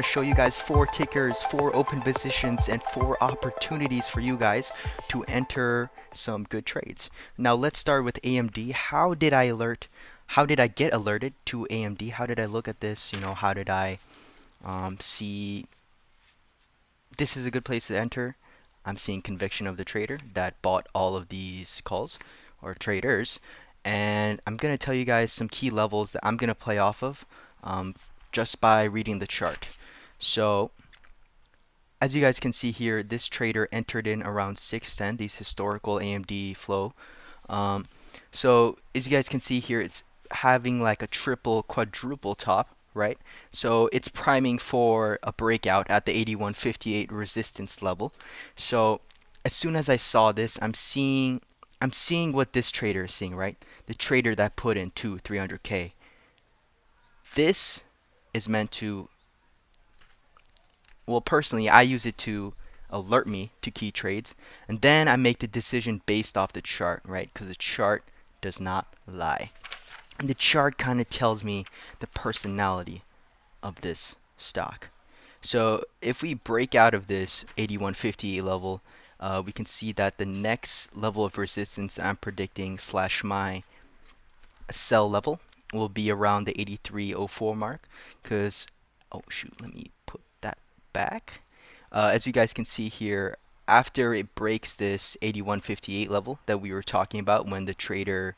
to show you guys 4 tickers, 4 open positions, and 4 opportunities for you guys to enter some good trades. Now let's start with AMD. How did I get alerted to AMD? How did I look at this? How did I see this is a good place to enter? I'm seeing conviction of the trader that bought all of these calls or traders, and I'm going to tell you guys some key levels that I'm going to play off of just by reading the chart. So as you guys can see here, this trader entered in around 610, these historical AMD flow. So as you guys can see here, it's having like a triple, quadruple top, right? So it's priming for a breakout at the 81.58 resistance level. So as soon as I saw this, I'm seeing what this trader is seeing, right? The trader that put in 300K. This is meant to, well, personally, I use it to alert me to key trades, and then I make the decision based off the chart, right? Because the chart does not lie. And the chart kind of tells me the personality of this stock. So if we break out of this 81.58 level, we can see that the next level of resistance that I'm predicting / my sell level will be around the 83.04 mark. Because, oh shoot, let me put that back. As you guys can see here, after it breaks this 81.58 level that we were talking about when the trader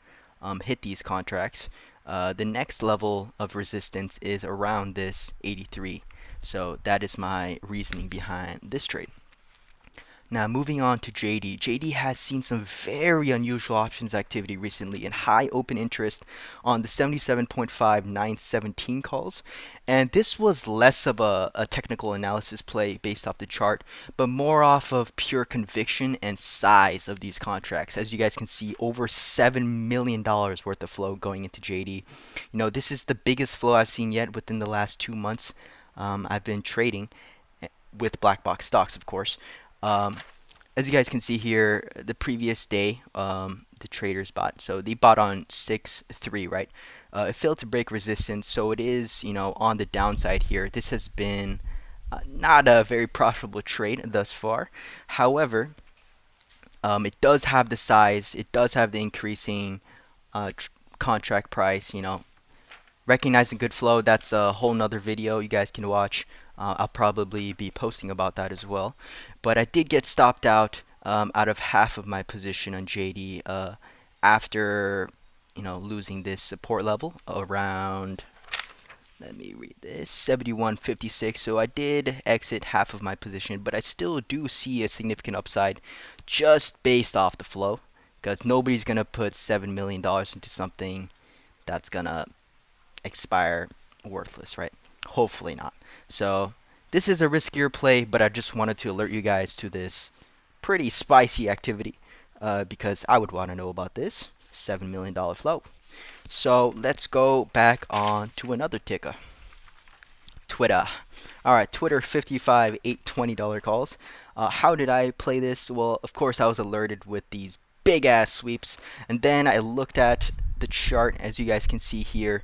hit these contracts, the next level of resistance is around this 83. So that is my reasoning behind this trade. Now moving on to JD. JD has seen some very unusual options activity recently and high open interest on the 77.5 917 calls. And this was less of a technical analysis play based off the chart, but more off of pure conviction and size of these contracts. As you guys can see, over $7 million worth of flow going into JD. This is the biggest flow I've seen yet within the last 2 months. I've been trading with BlackBoxStocks, of course. As you guys can see here, the previous day, the traders bought. So they bought on 6.3, right? It failed to break resistance, so it is, on the downside here. This has been not a very profitable trade thus far. However, it does have the size. It does have the increasing contract price. Recognizing good flow, that's a whole nother video you guys can watch. I'll probably be posting about that as well. But I did get stopped out of half of my position on JD after losing this support level around, let me read this, 71.56. So I did exit half of my position, but I still do see a significant upside just based off the flow, because nobody's gonna put $7 million into something that's gonna expire worthless, right? Hopefully not. So this is a riskier play, but I just wanted to alert you guys to this pretty spicy activity because I would want to know about this $7 million flow. So let's go back on to another ticker. Twitter. Alright, Twitter 55 $820 calls. How did I play this? Well, of course I was alerted with these big ass sweeps, and then I looked at the chart. As you guys can see here,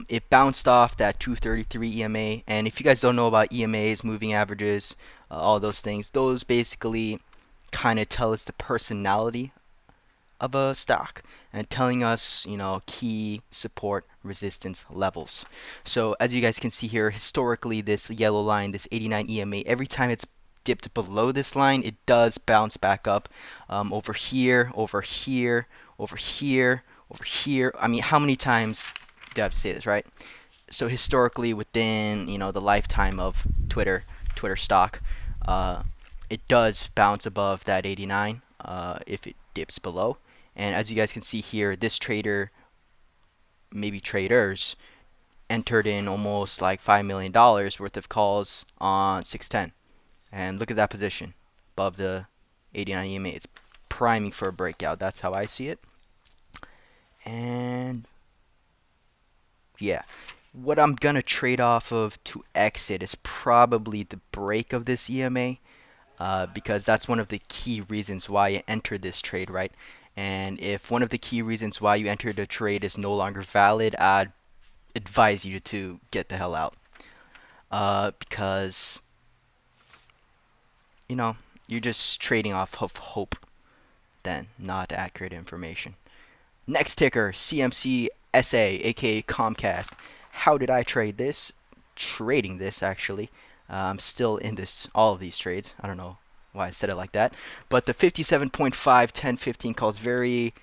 it bounced off that 233 EMA, and if you guys don't know about EMAs, moving averages, all those things, those basically kind of tell us the personality of a stock and telling us, key support resistance levels. So as you guys can see here, historically, this yellow line, this 89 EMA, every time it's dipped below this line, it does bounce back up over here, over here, over here, over here. I mean, how many times do I have to say this, right? So historically, within the lifetime of Twitter stock, it does bounce above that 89 if it dips below. And as you guys can see here, this trader, maybe traders, entered in almost like $5 million worth of calls on 610. And look at that position above the 89 EMA. It's priming for a breakout. That's how I see it. And yeah, what I'm gonna trade off of to exit is probably the break of this EMA, because that's one of the key reasons why you entered this trade, right? And if one of the key reasons why you entered a trade is no longer valid, I'd advise you to get the hell out. because you know you're just trading off of hope, then not accurate information. Next ticker, CMCSA, aka Comcast. How did I trade this? Trading this actually. I'm still in all of these trades. I don't know why I said it like that. But the 57.5, 10, 15 calls very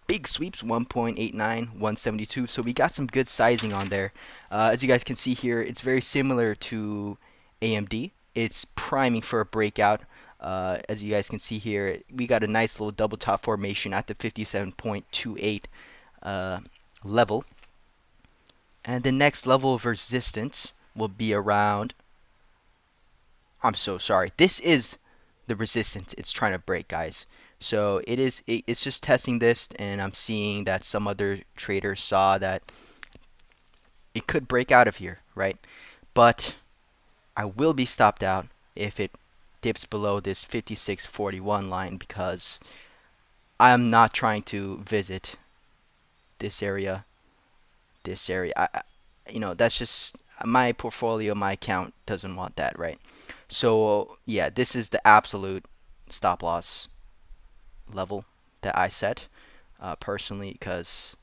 big sweeps, 1.89, 172. So we got some good sizing on there. As you guys can see here, it's very similar to AMD. It's priming for a breakout. As you guys can see here, we got a nice little double top formation at the 57.28 level. And the next level of resistance will be around, I'm so sorry. This is the resistance it's trying to break, guys. So it's just testing this, and I'm seeing that some other traders saw that it could break out of here, right? But I will be stopped out if it dips below this 56.41 line, because I'm not trying to visit this area, this area. That's just my portfolio, my account doesn't want that, right? So yeah, this is the absolute stop loss level that I set personally, because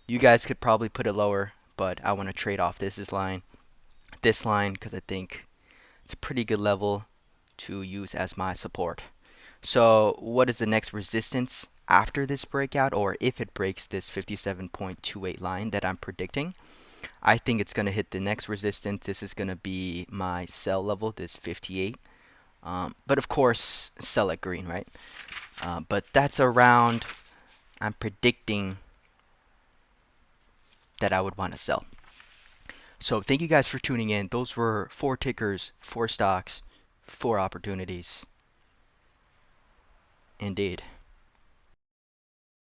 you guys could probably put it lower, but I want to trade off this line, because I think it's a pretty good level to use as my support. So what is the next resistance after this breakout, or if it breaks this 57.28 line that I'm predicting? I think it's going to hit the next resistance. This is going to be my sell level, this 58. But of course, sell at green, right? But that's around, I'm predicting that I would want to sell. So thank you guys for tuning in. Those were 4 tickers, 4 stocks, 4 opportunities. Indeed.